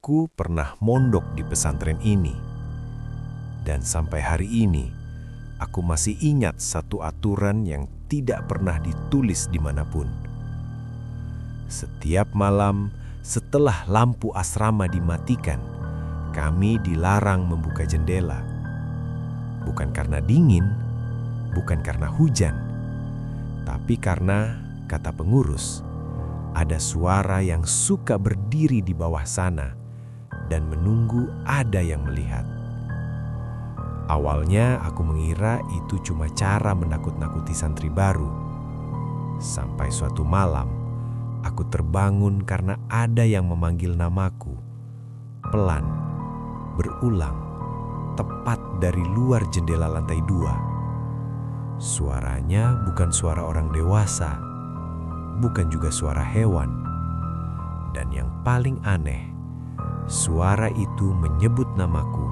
aku pernah mondok di pesantren ini. Dan sampai hari ini, aku masih ingat satu aturan yang tidak pernah ditulis dimanapun. Setiap malam setelah lampu asrama dimatikan, kami dilarang membuka jendela. Bukan karena dingin, bukan karena hujan, tapi karena, kata pengurus, ada suara yang suka berdiri di bawah sana dan menunggu ada yang melihat. Awalnya aku mengira itu cuma cara menakut-nakuti santri baru. Sampai suatu malam, aku terbangun karena ada yang memanggil namaku. Pelan, berulang, tepat dari luar jendela lantai 2. Suaranya bukan suara orang dewasa, bukan juga suara hewan. Dan yang paling aneh, suara itu menyebut namaku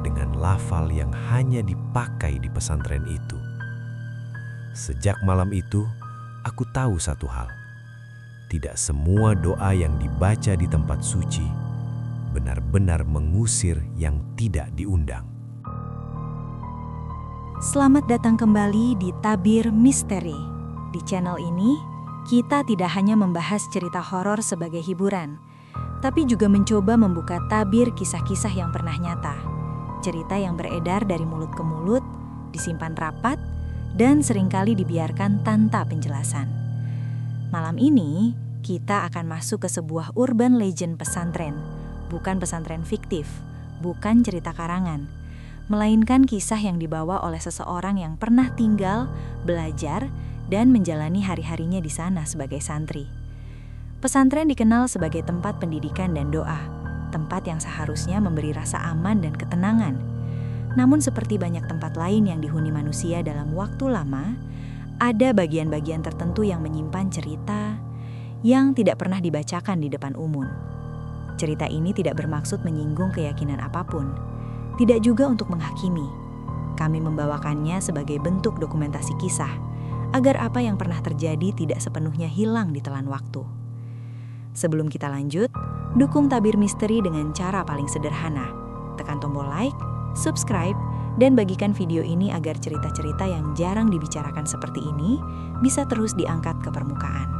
dengan lafal yang hanya dipakai di pesantren itu. Sejak malam itu, aku tahu satu hal. Tidak semua doa yang dibaca di tempat suci benar-benar mengusir yang tidak diundang. Selamat datang kembali di Tabir Misteri. Di channel ini, kita tidak hanya membahas cerita horor sebagai hiburan, tapi juga mencoba membuka tabir kisah-kisah yang pernah nyata. Cerita yang beredar dari mulut ke mulut, disimpan rapat, dan seringkali dibiarkan tanpa penjelasan. Malam ini, kita akan masuk ke sebuah urban legend pesantren. Bukan pesantren fiktif, bukan cerita karangan, melainkan kisah yang dibawa oleh seseorang yang pernah tinggal, belajar, dan menjalani hari-harinya di sana sebagai santri. Pesantren dikenal sebagai tempat pendidikan dan doa, tempat yang seharusnya memberi rasa aman dan ketenangan. Namun seperti banyak tempat lain yang dihuni manusia dalam waktu lama, ada bagian-bagian tertentu yang menyimpan cerita yang tidak pernah dibacakan di depan umum. Cerita ini tidak bermaksud menyinggung keyakinan apapun, tidak juga untuk menghakimi. Kami membawakannya sebagai bentuk dokumentasi kisah, agar apa yang pernah terjadi tidak sepenuhnya hilang di telan waktu. Sebelum kita lanjut, dukung Tabir Misteri dengan cara paling sederhana. Tekan tombol like, subscribe, dan bagikan video ini agar cerita-cerita yang jarang dibicarakan seperti ini bisa terus diangkat ke permukaan.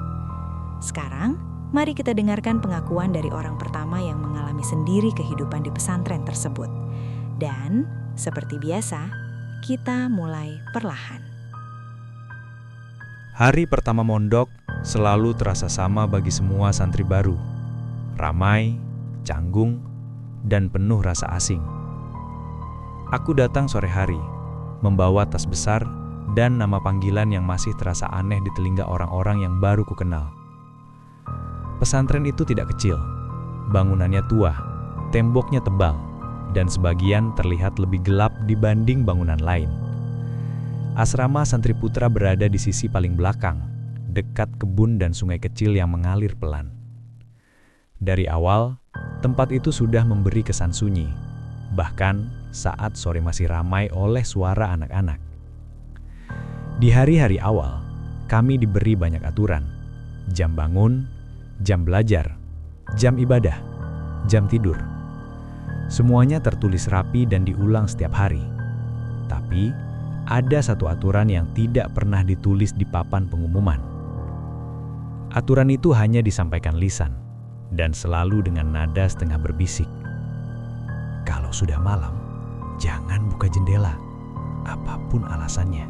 Sekarang, mari kita dengarkan pengakuan dari orang pertama yang mengalami sendiri kehidupan di pesantren tersebut. Dan, seperti biasa, kita mulai perlahan. Hari pertama mondok selalu terasa sama bagi semua santri baru. Ramai, canggung, dan penuh rasa asing. Aku datang sore hari, membawa tas besar dan nama panggilan yang masih terasa aneh di telinga orang-orang yang baru kukenal. Pesantren itu tidak kecil, bangunannya tua, temboknya tebal, dan sebagian terlihat lebih gelap dibanding bangunan lain. Asrama Santri Putra berada di sisi paling belakang, dekat kebun dan sungai kecil yang mengalir pelan. Dari awal, tempat itu sudah memberi kesan sunyi, bahkan saat sore masih ramai oleh suara anak-anak. Di hari-hari awal, kami diberi banyak aturan: jam bangun, jam belajar, jam ibadah, jam tidur. Semuanya tertulis rapi dan diulang setiap hari. Tapi, ada satu aturan yang tidak pernah ditulis di papan pengumuman. Aturan itu hanya disampaikan lisan, dan selalu dengan nada setengah berbisik. Kalau sudah malam, jangan buka jendela, apapun alasannya.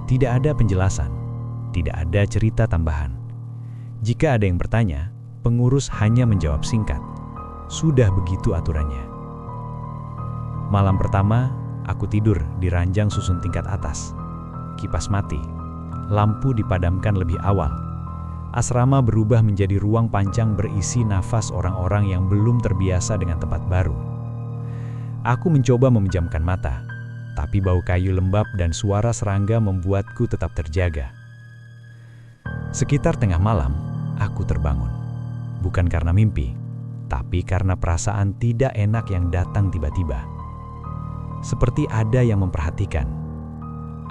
Tidak ada penjelasan, tidak ada cerita tambahan. Jika ada yang bertanya, pengurus hanya menjawab singkat, "Sudah begitu aturannya." Malam pertama, aku tidur di ranjang susun tingkat atas. Kipas mati, lampu dipadamkan lebih awal. Asrama berubah menjadi ruang panjang berisi nafas orang-orang yang belum terbiasa dengan tempat baru. Aku mencoba memejamkan mata, tapi bau kayu lembab dan suara serangga membuatku tetap terjaga. Sekitar tengah malam, aku terbangun. Bukan karena mimpi, tapi karena perasaan tidak enak yang datang tiba-tiba. Seperti ada yang memperhatikan.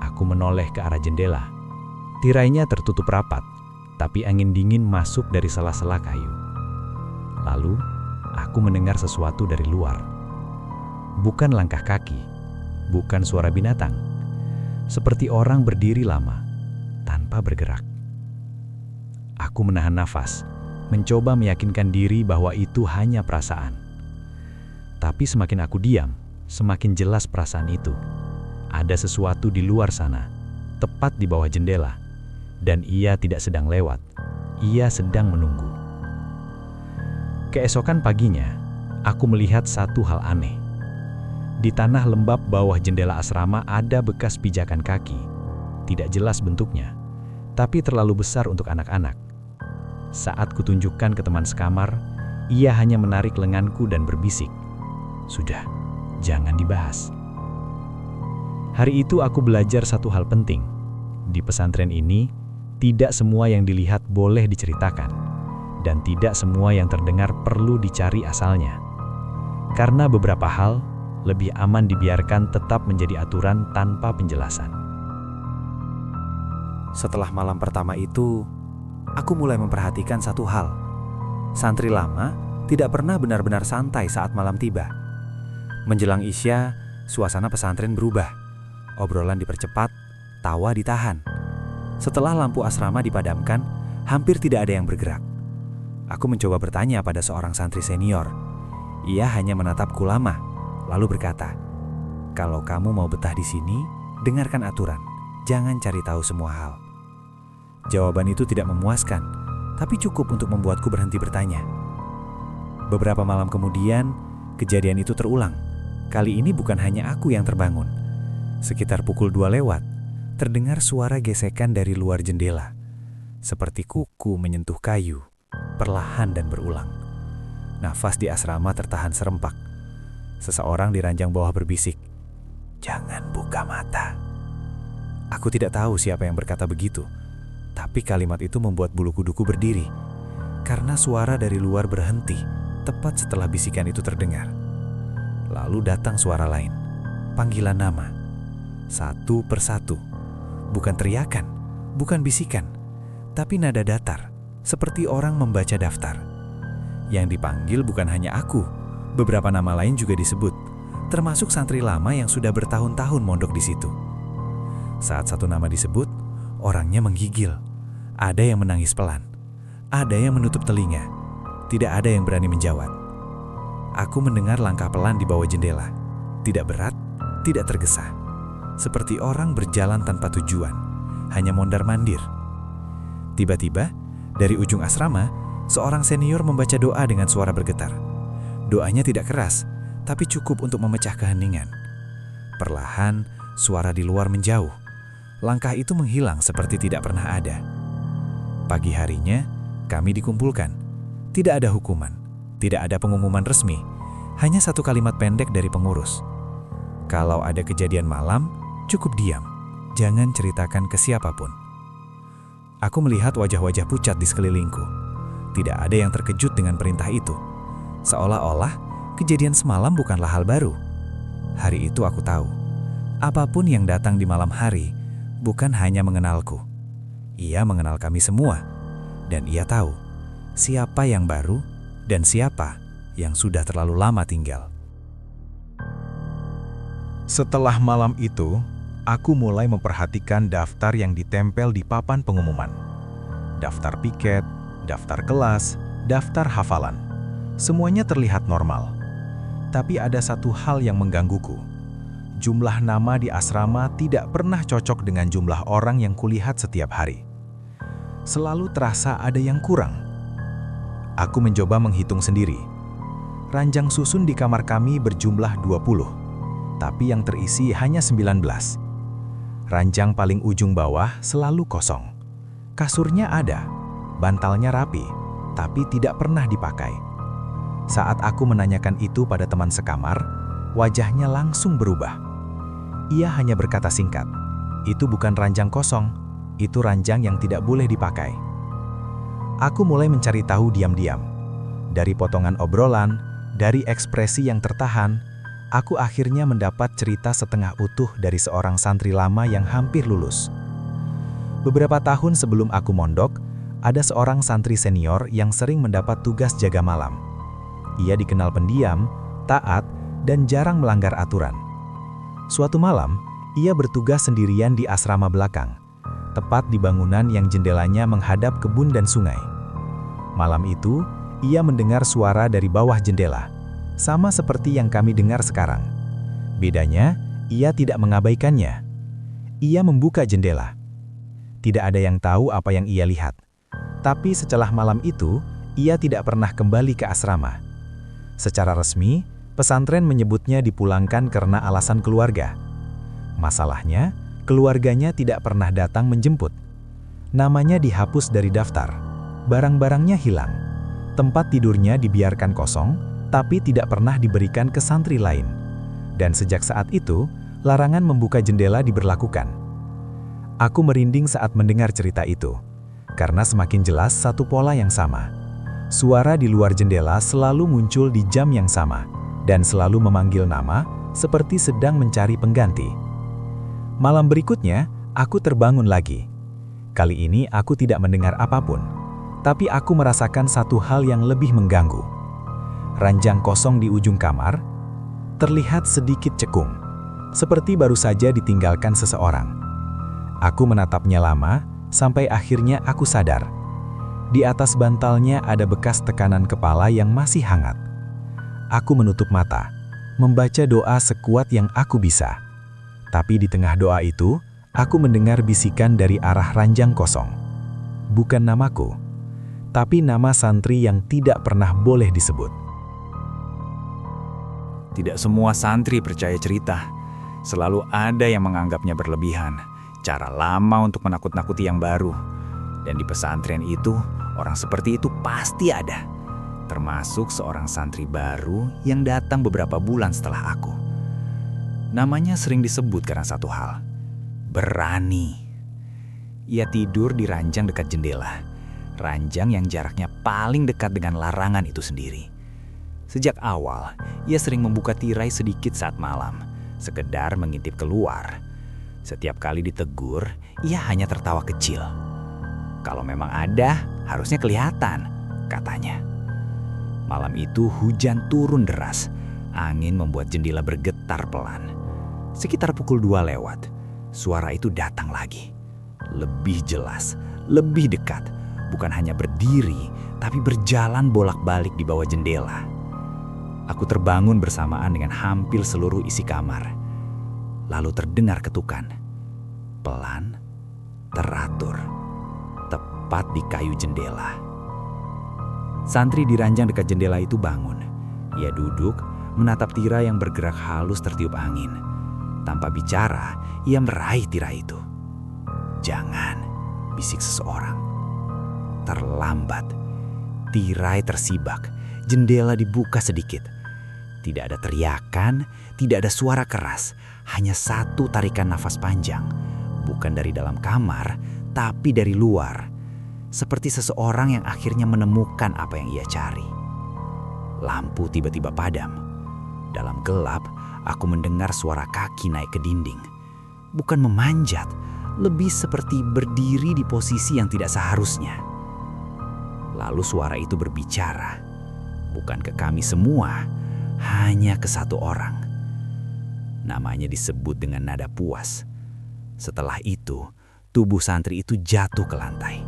Aku menoleh ke arah jendela. Tirainya tertutup rapat, tapi angin dingin masuk dari sela-sela kayu. Lalu, aku mendengar sesuatu dari luar. Bukan langkah kaki, bukan suara binatang. Seperti orang berdiri lama, tanpa bergerak. Aku menahan nafas, mencoba meyakinkan diri bahwa itu hanya perasaan. Tapi semakin aku diam, semakin jelas perasaan itu. Ada sesuatu di luar sana, tepat di bawah jendela. Dan ia tidak sedang lewat, ia sedang menunggu. Keesokan paginya, aku melihat satu hal aneh. Di tanah lembab bawah jendela asrama ada bekas pijakan kaki. Tidak jelas bentuknya, tapi terlalu besar untuk anak-anak. Saat kutunjukkan ke teman sekamar, ia hanya menarik lenganku dan berbisik, "Sudah, jangan dibahas." Hari itu aku belajar satu hal penting. Di pesantren ini, tidak semua yang dilihat boleh diceritakan, dan tidak semua yang terdengar perlu dicari asalnya. Karena beberapa hal lebih aman dibiarkan tetap menjadi aturan tanpa penjelasan. Setelah malam pertama itu, aku mulai memperhatikan satu hal. Santri lama tidak pernah benar-benar santai saat malam tiba. Menjelang Isya, suasana pesantren berubah. Obrolan dipercepat, tawa ditahan. Setelah lampu asrama dipadamkan, hampir tidak ada yang bergerak. Aku mencoba bertanya pada seorang santri senior. Ia hanya menatapku lama, lalu berkata, "Kalau kamu mau betah di sini, dengarkan aturan. Jangan cari tahu semua hal." Jawaban itu tidak memuaskan, tapi cukup untuk membuatku berhenti bertanya. Beberapa malam kemudian, kejadian itu terulang. Kali ini bukan hanya aku yang terbangun. Sekitar pukul 2 lewat, terdengar suara gesekan dari luar jendela. Seperti kuku menyentuh kayu, perlahan dan berulang. Nafas di asrama tertahan serempak. Seseorang di ranjang bawah berbisik, "Jangan buka mata." Aku tidak tahu siapa yang berkata begitu, tapi kalimat itu membuat bulu kuduku berdiri. Karena suara dari luar berhenti, tepat setelah bisikan itu terdengar. Lalu datang suara lain, panggilan nama. Satu persatu. Bukan teriakan, bukan bisikan, tapi nada datar, seperti orang membaca daftar. Yang dipanggil bukan hanya aku, beberapa nama lain juga disebut, termasuk santri lama yang sudah bertahun-tahun mondok di situ. Saat satu nama disebut, orangnya menggigil. Ada yang menangis pelan, ada yang menutup telinga, tidak ada yang berani menjawab. Aku mendengar langkah pelan di bawah jendela, tidak berat, tidak tergesa. Seperti orang berjalan tanpa tujuan, hanya mondar-mandir. Tiba-tiba, dari ujung asrama, seorang senior membaca doa dengan suara bergetar. Doanya tidak keras, tapi cukup untuk memecah keheningan. Perlahan, suara di luar menjauh. Langkah itu menghilang seperti tidak pernah ada. Pagi harinya, kami dikumpulkan. Tidak ada hukuman, tidak ada pengumuman resmi, hanya satu kalimat pendek dari pengurus. Kalau ada kejadian malam, cukup diam, jangan ceritakan ke siapapun. Aku melihat wajah-wajah pucat di sekelilingku. Tidak ada yang terkejut dengan perintah itu. Seolah-olah kejadian semalam bukanlah hal baru. Hari itu aku tahu, apapun yang datang di malam hari bukan hanya mengenalku. Ia mengenal kami semua, dan ia tahu siapa yang baru dan siapa yang sudah terlalu lama tinggal. Setelah malam itu, aku mulai memperhatikan daftar yang ditempel di papan pengumuman. Daftar piket, daftar kelas, daftar hafalan. Semuanya terlihat normal. Tapi ada satu hal yang menggangguku. Jumlah nama di asrama tidak pernah cocok dengan jumlah orang yang kulihat setiap hari. Selalu terasa ada yang kurang. Aku mencoba menghitung sendiri. Ranjang susun di kamar kami berjumlah 20, tapi yang terisi hanya 19. Ranjang paling ujung bawah selalu kosong. Kasurnya ada, bantalnya rapi, tapi tidak pernah dipakai. Saat aku menanyakan itu pada teman sekamar, wajahnya langsung berubah. Ia hanya berkata singkat, "Itu bukan ranjang kosong, itu ranjang yang tidak boleh dipakai." Aku mulai mencari tahu diam-diam. Dari potongan obrolan, dari ekspresi yang tertahan, aku akhirnya mendapat cerita setengah utuh dari seorang santri lama yang hampir lulus. Beberapa tahun sebelum aku mondok, ada seorang santri senior yang sering mendapat tugas jaga malam. Ia dikenal pendiam, taat, dan jarang melanggar aturan. Suatu malam, ia bertugas sendirian di asrama belakang, tepat di bangunan yang jendelanya menghadap kebun dan sungai. Malam itu, ia mendengar suara dari bawah jendela, sama seperti yang kami dengar sekarang. Bedanya, ia tidak mengabaikannya. Ia membuka jendela. Tidak ada yang tahu apa yang ia lihat. Tapi setelah malam itu, ia tidak pernah kembali ke asrama. Secara resmi, pesantren menyebutnya dipulangkan karena alasan keluarga. Masalahnya, keluarganya tidak pernah datang menjemput. Namanya dihapus dari daftar. Barang-barangnya hilang. Tempat tidurnya dibiarkan kosong, tapi tidak pernah diberikan ke santri lain. Dan sejak saat itu, larangan membuka jendela diberlakukan. Aku merinding saat mendengar cerita itu, karena semakin jelas satu pola yang sama. Suara di luar jendela selalu muncul di jam yang sama, dan selalu memanggil nama, seperti sedang mencari pengganti. Malam berikutnya, aku terbangun lagi. Kali ini aku tidak mendengar apapun, tapi aku merasakan satu hal yang lebih mengganggu. Ranjang kosong di ujung kamar, terlihat sedikit cekung, seperti baru saja ditinggalkan seseorang. Aku menatapnya lama, sampai akhirnya aku sadar. Di atas bantalnya ada bekas tekanan kepala yang masih hangat. Aku menutup mata, membaca doa sekuat yang aku bisa. Tapi di tengah doa itu, aku mendengar bisikan dari arah ranjang kosong. Bukan namaku, tapi nama santri yang tidak pernah boleh disebut. Tidak semua santri percaya cerita. Selalu ada yang menganggapnya berlebihan. Cara lama untuk menakut-nakuti yang baru. Dan di pesantren itu, orang seperti itu pasti ada. Termasuk seorang santri baru yang datang beberapa bulan setelah aku. Namanya sering disebut karena satu hal. Berani. Ia tidur di ranjang dekat jendela. Ranjang yang jaraknya paling dekat dengan larangan itu sendiri. Sejak awal, ia sering membuka tirai sedikit saat malam, sekedar mengintip keluar. Setiap kali ditegur, ia hanya tertawa kecil. Kalau memang ada, harusnya kelihatan, katanya. Malam itu hujan turun deras. Angin membuat jendela bergetar pelan. Sekitar pukul 2 lewat, suara itu datang lagi. Lebih jelas, lebih dekat. Bukan hanya berdiri, tapi berjalan bolak-balik di bawah jendela. Aku terbangun bersamaan dengan hampir seluruh isi kamar. Lalu terdengar ketukan. Pelan, teratur, tepat di kayu jendela. Santri di ranjang dekat jendela itu bangun. Ia duduk, menatap tirai yang bergerak halus tertiup angin. Tanpa bicara, ia meraih tirai itu. "Jangan," bisik seseorang. Terlambat. Tirai tersibak, jendela dibuka sedikit. Tidak ada teriakan, tidak ada suara keras, hanya satu tarikan nafas panjang. Bukan dari dalam kamar, tapi dari luar. Seperti seseorang yang akhirnya menemukan apa yang ia cari. Lampu tiba-tiba padam. Dalam gelap, aku mendengar suara kaki naik ke dinding. Bukan memanjat, lebih seperti berdiri di posisi yang tidak seharusnya. Lalu suara itu berbicara. Bukan ke kami semua, hanya ke satu orang. Namanya disebut dengan nada puas. Setelah itu, tubuh santri itu jatuh ke lantai.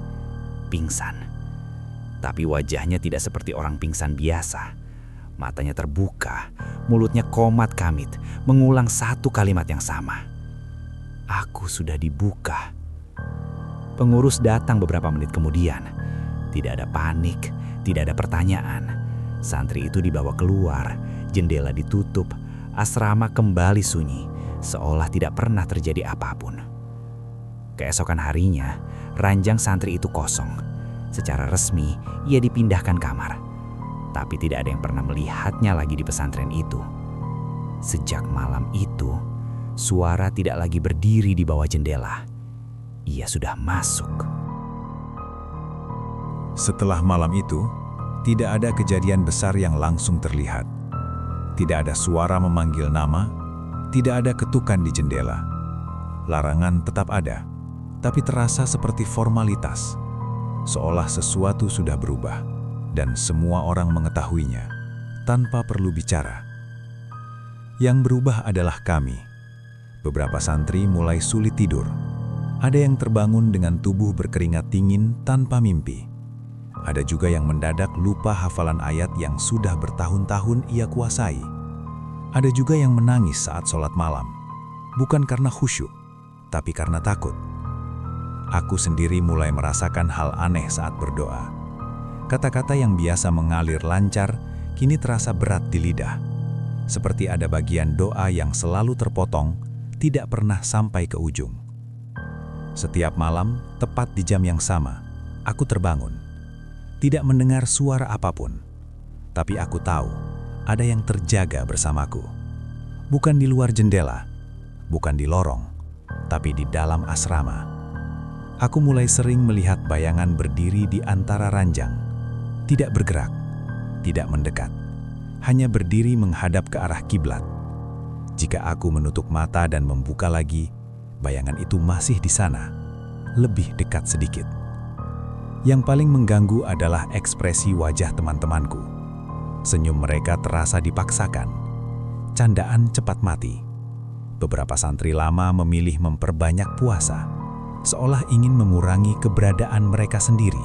Pingsan. Tapi wajahnya tidak seperti orang pingsan biasa. Matanya terbuka, mulutnya komat kamit, mengulang satu kalimat yang sama. "Aku sudah dibuka." Pengurus datang beberapa menit kemudian. Tidak ada panik, tidak ada pertanyaan. Santri itu dibawa keluar, jendela ditutup, asrama kembali sunyi, seolah tidak pernah terjadi apapun. Keesokan harinya, ranjang santri itu kosong. Secara resmi, ia dipindahkan kamar. Tapi tidak ada yang pernah melihatnya lagi di pesantren itu. Sejak malam itu, suara tidak lagi berdiri di bawah jendela. Ia sudah masuk. Setelah malam itu, tidak ada kejadian besar yang langsung terlihat. Tidak ada suara memanggil nama, tidak ada ketukan di jendela. Larangan tetap ada, tapi terasa seperti formalitas. Seolah sesuatu sudah berubah, dan semua orang mengetahuinya, tanpa perlu bicara. Yang berubah adalah kami. Beberapa santri mulai sulit tidur. Ada yang terbangun dengan tubuh berkeringat dingin tanpa mimpi. Ada juga yang mendadak lupa hafalan ayat yang sudah bertahun-tahun ia kuasai. Ada juga yang menangis saat sholat malam, bukan karena khusyuk, tapi karena takut. Aku sendiri mulai merasakan hal aneh saat berdoa. Kata-kata yang biasa mengalir lancar, kini terasa berat di lidah. Seperti ada bagian doa yang selalu terpotong, tidak pernah sampai ke ujung. Setiap malam, tepat di jam yang sama, aku terbangun. Tidak mendengar suara apapun, tapi aku tahu ada yang terjaga bersamaku. Bukan di luar jendela, bukan di lorong, tapi di dalam asrama. Aku mulai sering melihat bayangan berdiri di antara ranjang, tidak bergerak, tidak mendekat, hanya berdiri menghadap ke arah kiblat. Jika aku menutup mata dan membuka lagi, bayangan itu masih di sana, lebih dekat sedikit. Yang paling mengganggu adalah ekspresi wajah teman-temanku. Senyum mereka terasa dipaksakan. Candaan cepat mati. Beberapa santri lama memilih memperbanyak puasa, seolah ingin mengurangi keberadaan mereka sendiri.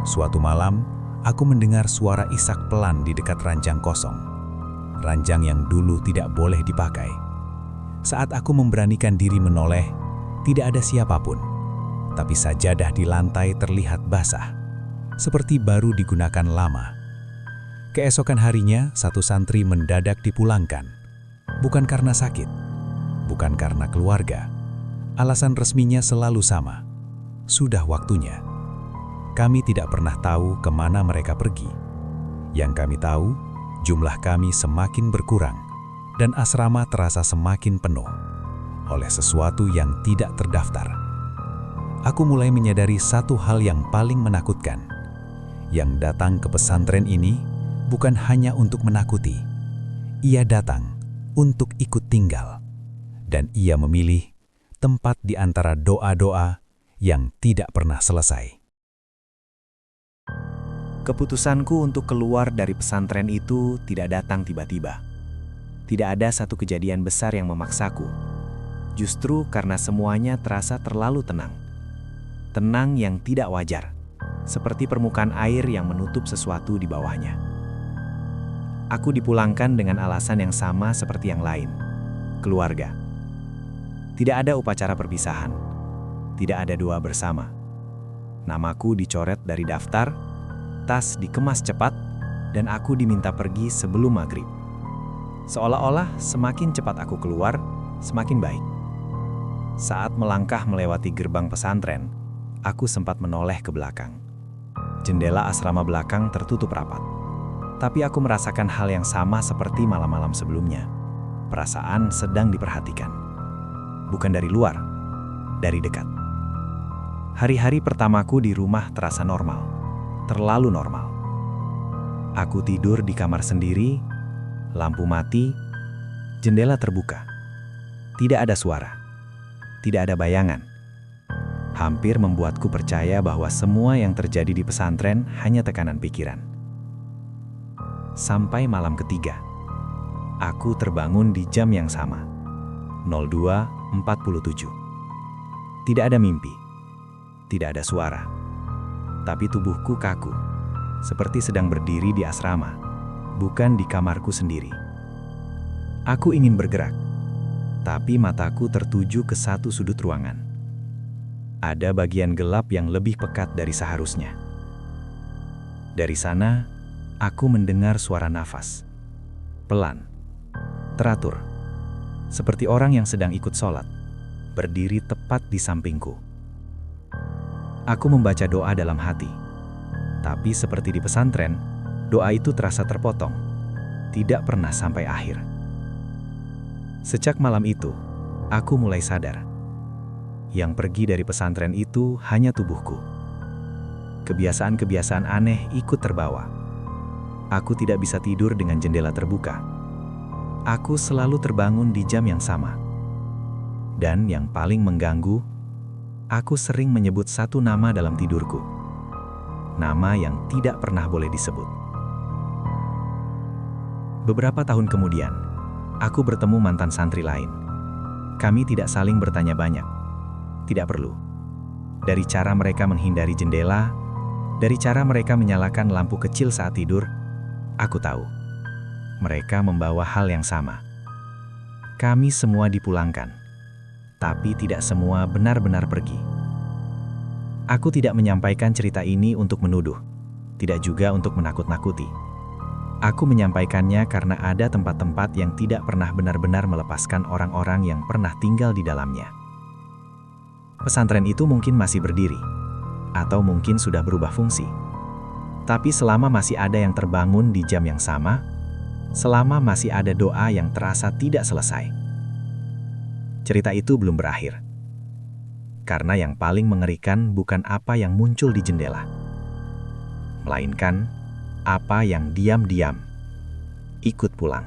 Suatu malam, aku mendengar suara isak pelan di dekat ranjang kosong. Ranjang yang dulu tidak boleh dipakai. Saat aku memberanikan diri menoleh, tidak ada siapapun. Tapi sajadah di lantai terlihat basah, seperti baru digunakan lama. Keesokan harinya, satu santri mendadak dipulangkan. Bukan karena sakit, bukan karena keluarga. Alasan resminya selalu sama. Sudah waktunya. Kami tidak pernah tahu kemana mereka pergi. Yang kami tahu, jumlah kami semakin berkurang, dan asrama terasa semakin penuh oleh sesuatu yang tidak terdaftar. Aku mulai menyadari satu hal yang paling menakutkan. Yang datang ke pesantren ini bukan hanya untuk menakuti. Ia datang untuk ikut tinggal. Dan ia memilih tempat di antara doa-doa yang tidak pernah selesai. Keputusanku untuk keluar dari pesantren itu tidak datang tiba-tiba. Tidak ada satu kejadian besar yang memaksaku. Justru karena semuanya terasa terlalu tenang. Tenang yang tidak wajar, seperti permukaan air yang menutup sesuatu di bawahnya. Aku dipulangkan dengan alasan yang sama seperti yang lain, keluarga. Tidak ada upacara perpisahan, tidak ada doa bersama. Namaku dicoret dari daftar, tas dikemas cepat, dan aku diminta pergi sebelum maghrib. Seolah-olah semakin cepat aku keluar, semakin baik. Saat melangkah melewati gerbang pesantren, aku sempat menoleh ke belakang. Jendela asrama belakang tertutup rapat. Tapi aku merasakan hal yang sama seperti malam-malam sebelumnya. Perasaan sedang diperhatikan. Bukan dari luar, dari dekat. Hari-hari pertamaku di rumah terasa normal. Terlalu normal. Aku tidur di kamar sendiri, lampu mati, jendela terbuka. Tidak ada suara. Tidak ada bayangan. Hampir membuatku percaya bahwa semua yang terjadi di pesantren hanya tekanan pikiran. Sampai malam ketiga, aku terbangun di jam yang sama, 02.47. Tidak ada mimpi, tidak ada suara, tapi tubuhku kaku, seperti sedang berdiri di asrama, bukan di kamarku sendiri. Aku ingin bergerak, tapi mataku tertuju ke satu sudut ruangan. Ada bagian gelap yang lebih pekat dari seharusnya. Dari sana, aku mendengar suara nafas. Pelan, teratur. Seperti orang yang sedang ikut sholat, berdiri tepat di sampingku. Aku membaca doa dalam hati. Tapi seperti di pesantren, doa itu terasa terpotong. Tidak pernah sampai akhir. Sejak malam itu, aku mulai sadar. Yang pergi dari pesantren itu hanya tubuhku. Kebiasaan-kebiasaan aneh ikut terbawa. Aku tidak bisa tidur dengan jendela terbuka. Aku selalu terbangun di jam yang sama. Dan yang paling mengganggu, aku sering menyebut satu nama dalam tidurku. Nama yang tidak pernah boleh disebut. Beberapa tahun kemudian, aku bertemu mantan santri lain. Kami tidak saling bertanya banyak. Tidak perlu. Dari cara mereka menghindari jendela, dari cara mereka menyalakan lampu kecil saat tidur, aku tahu. Mereka membawa hal yang sama. Kami semua dipulangkan, tapi tidak semua benar-benar pergi. Aku tidak menyampaikan cerita ini untuk menuduh, tidak juga untuk menakut-nakuti. Aku menyampaikannya karena ada tempat-tempat yang tidak pernah benar-benar melepaskan orang-orang yang pernah tinggal di dalamnya. Pesantren itu mungkin masih berdiri, atau mungkin sudah berubah fungsi. Tapi selama masih ada yang terbangun di jam yang sama, selama masih ada doa yang terasa tidak selesai, cerita itu belum berakhir. Karena yang paling mengerikan bukan apa yang muncul di jendela, melainkan apa yang diam-diam ikut pulang.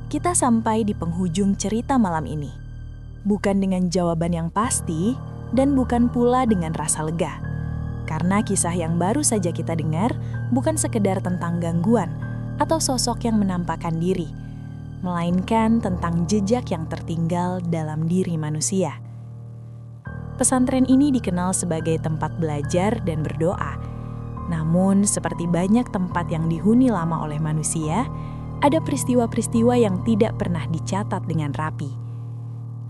Kita sampai di penghujung cerita malam ini. Bukan dengan jawaban yang pasti, dan bukan pula dengan rasa lega. Karena kisah yang baru saja kita dengar bukan sekedar tentang gangguan atau sosok yang menampakkan diri, melainkan tentang jejak yang tertinggal dalam diri manusia. Pesantren ini dikenal sebagai tempat belajar dan berdoa. Namun, seperti banyak tempat yang dihuni lama oleh manusia, ada peristiwa-peristiwa yang tidak pernah dicatat dengan rapi.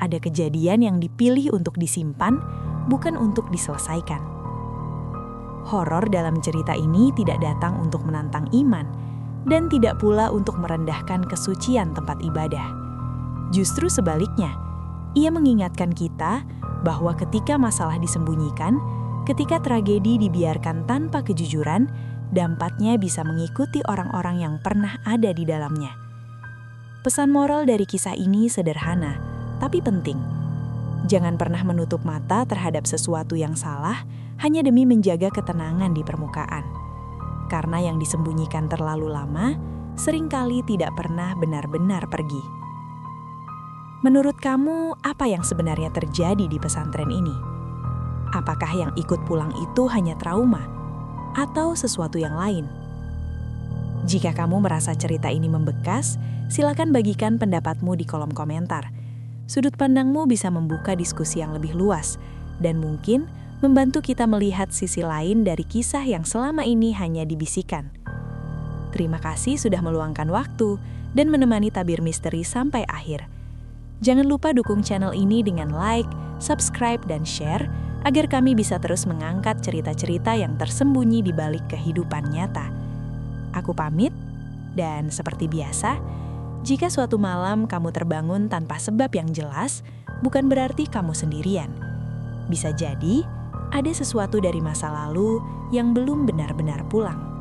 Ada kejadian yang dipilih untuk disimpan, bukan untuk diselesaikan. Horor dalam cerita ini tidak datang untuk menantang iman, dan tidak pula untuk merendahkan kesucian tempat ibadah. Justru sebaliknya, ia mengingatkan kita bahwa ketika masalah disembunyikan, ketika tragedi dibiarkan tanpa kejujuran, dampaknya bisa mengikuti orang-orang yang pernah ada di dalamnya. Pesan moral dari kisah ini sederhana, tapi penting. Jangan pernah menutup mata terhadap sesuatu yang salah hanya demi menjaga ketenangan di permukaan. Karena yang disembunyikan terlalu lama, seringkali tidak pernah benar-benar pergi. Menurut kamu, apa yang sebenarnya terjadi di pesantren ini? Apakah yang ikut pulang itu hanya trauma atau sesuatu yang lain? Jika kamu merasa cerita ini membekas, silakan bagikan pendapatmu di kolom komentar. Sudut pandangmu bisa membuka diskusi yang lebih luas dan mungkin membantu kita melihat sisi lain dari kisah yang selama ini hanya dibisikkan. Terima kasih sudah meluangkan waktu dan menemani Tabir Misteri sampai akhir. Jangan lupa dukung channel ini dengan like, subscribe, dan share agar kami bisa terus mengangkat cerita-cerita yang tersembunyi di balik kehidupan nyata. Aku pamit, dan seperti biasa, jika suatu malam kamu terbangun tanpa sebab yang jelas, bukan berarti kamu sendirian. Bisa jadi ada sesuatu dari masa lalu yang belum benar-benar pulang.